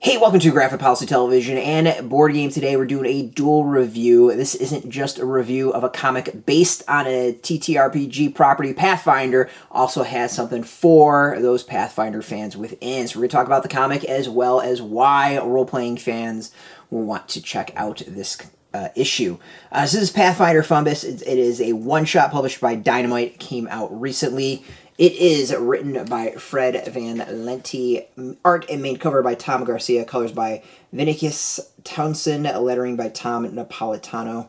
Hey, welcome to Graphic Policy Television and Board Game. Today we're doing a dual review. This isn't just a review of a comic based on a TTRPG property. Pathfinder also has something for those Pathfinder fans within. So we're going to talk about the comic as well as why role-playing fans will want to check out this issue. So this is Pathfinder Fumbus. It is a one-shot published by Dynamite. It came out recently. It is written by Fred Van Lente, art and main cover by Tom Garcia, colors by Vinicius, Towsend, lettering by Tom Napolitano,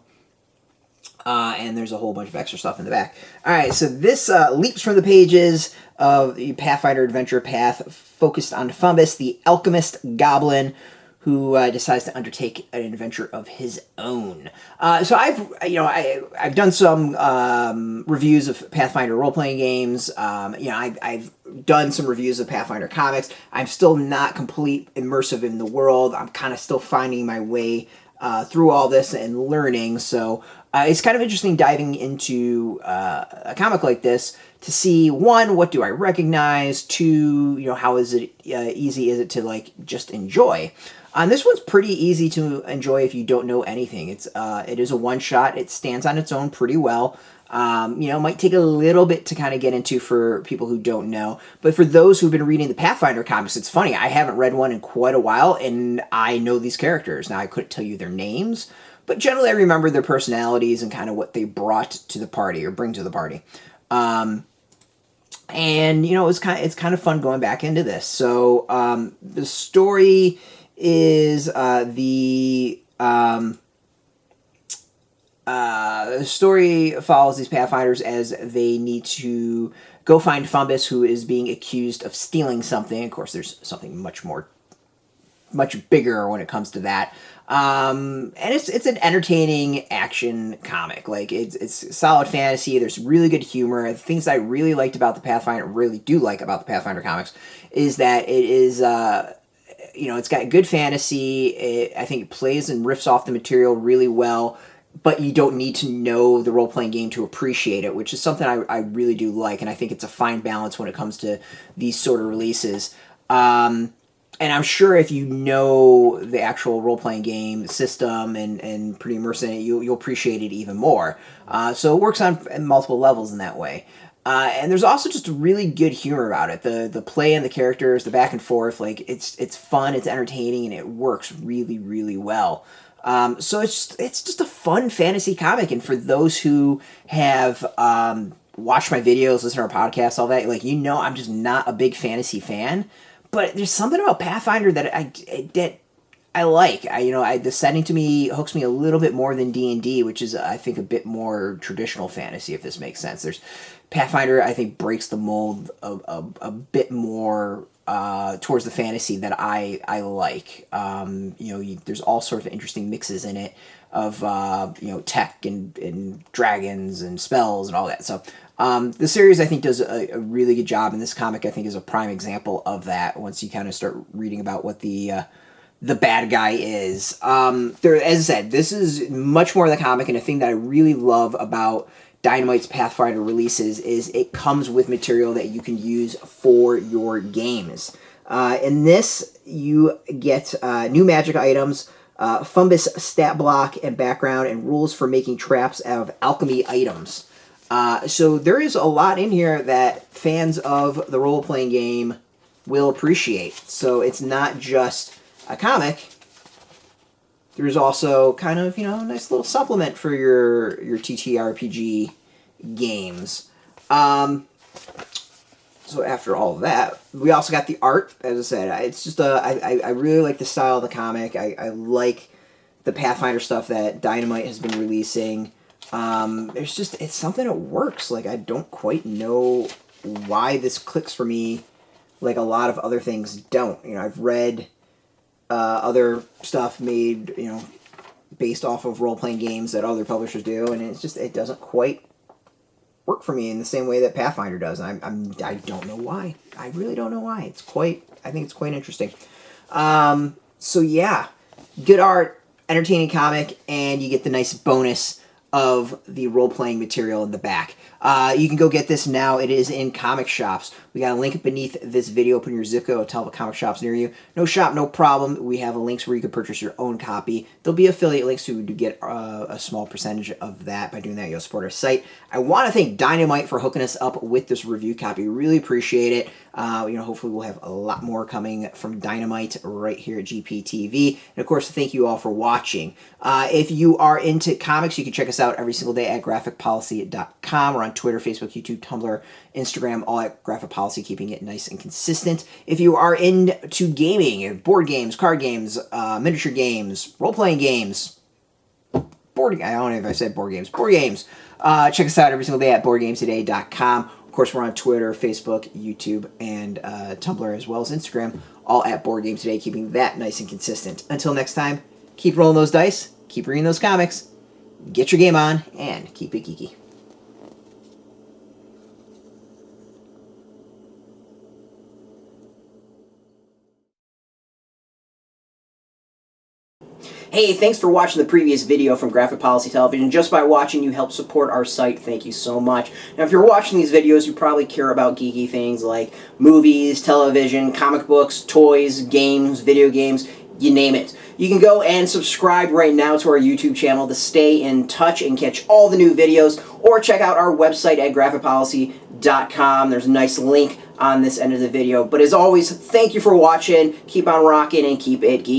and there's a whole bunch of extra stuff in the back. Alright, so this leaps from the pages of the Pathfinder Adventure Path, focused on Fumbus, the Alchemist Goblin, who decides to undertake an adventure of his own. So I've done some reviews of Pathfinder role-playing games. I've done some reviews of Pathfinder comics. I'm still not complete immersive in the world. I'm kind of still finding my way through all this and learning. So it's kind of interesting diving into a comic like this to see, one, what do I recognize? Two, how is it easy is it to just enjoy? This one's pretty easy to enjoy if you don't know anything. It is a one-shot. It stands on its own pretty well. It might take a little bit to kind of get into for people who don't know. But for those who've been reading the Pathfinder comics, it's funny. I haven't read one in quite a while, and I know these characters. Now, I couldn't tell you their names, but generally I remember their personalities and kind of what they brought to the party or bring to the party. It's kind of fun going back into this. So the story is the story follows these Pathfinders as they need to go find Fumbus, who is being accused of stealing something. Of course, there's something much bigger when it comes to that. And it's an entertaining action comic. It's solid fantasy. There's really good humor. The things I really liked about the Pathfinder, really do like about the Pathfinder comics, is that it is it's got good fantasy. I think it plays and riffs off the material really well, but you don't need to know the role-playing game to appreciate it, which is something I really do like, and I think it's a fine balance when it comes to these sort of releases. And I'm sure if you know the actual role-playing game system and pretty immersed in it, you'll appreciate it even more. So it works on multiple levels in that way. And there's also just really good humor about it. The play and the characters, the back and forth, it's fun, it's entertaining, and it works really, really well. So it's just a fun fantasy comic. And for those who have watched my videos, listened to our podcasts, all that, I'm just not a big fantasy fan. But there's something about Pathfinder that I like. The setting to me hooks me a little bit more than D&D, which is, I think, a bit more traditional fantasy, if this makes sense. Pathfinder, I think, breaks the mold a bit more towards the fantasy that I like. There's all sorts of interesting mixes in it of tech and dragons and spells and all that. So the series, I think, does a really good job, and this comic, I think, is a prime example of that. Once you kind of start reading about what the bad guy is, as I said, this is much more of the comic, and a thing that I really love about Dynamite's Pathfinder releases is it comes with material that you can use for your games. In this, you get new magic items, Fumbus stat block and background, and rules for making traps out of alchemy items. So there is a lot in here that fans of the role-playing game will appreciate. So it's not just a comic. There's also kind of, a nice little supplement for your TTRPG games. So after all of that, we also got the art. As I said, it's just I really like the style of the comic. I like the Pathfinder stuff that Dynamite has been releasing. It's something that works. I don't quite know why this clicks for me like a lot of other things don't. I've read other stuff made, based off of role-playing games that other publishers do, and it doesn't quite work for me in the same way that Pathfinder does. I don't know why. I really don't know why. I think it's quite interesting. So yeah, good art, entertaining comic, and you get the nice bonus of the role-playing material in the back. You can go get this now. It is in comic shops. We got a link beneath this video. Put in your zip code, tell the comic shops near you. No shop, no problem. We have links where you can purchase your own copy. There'll be affiliate links, so you do get a small percentage of that. By doing that, you'll support our site. I want to thank Dynamite for hooking us up with this review copy. Really appreciate it. Hopefully we'll have a lot more coming from Dynamite right here at GPTV. And of course, thank you all for watching. If you are into comics, you can check us out every single day at graphicpolicy.com. We're on Twitter, Facebook, YouTube, Tumblr, Instagram, all at Graphic Policy, keeping it nice and consistent. If you are into gaming, board games, card games, miniature games, role-playing games, I don't know if I said board games, check us out every single day at boardgamestoday.com. Of course, we're on Twitter, Facebook, YouTube, and Tumblr, as well as Instagram, all at Board Game Today, keeping that nice and consistent. Until next time, keep rolling those dice, keep reading those comics, get your game on, and keep it geeky. Hey, thanks for watching the previous video from Graphic Policy Television. Just by watching, you help support our site. Thank you so much. Now, if you're watching these videos, you probably care about geeky things like movies, television, comic books, toys, games, video games, you name it. You can go and subscribe right now to our YouTube channel to stay in touch and catch all the new videos, or check out our website at graphicpolicy.com. There's a nice link on this end of the video. But as always, thank you for watching. Keep on rocking and keep it geeky.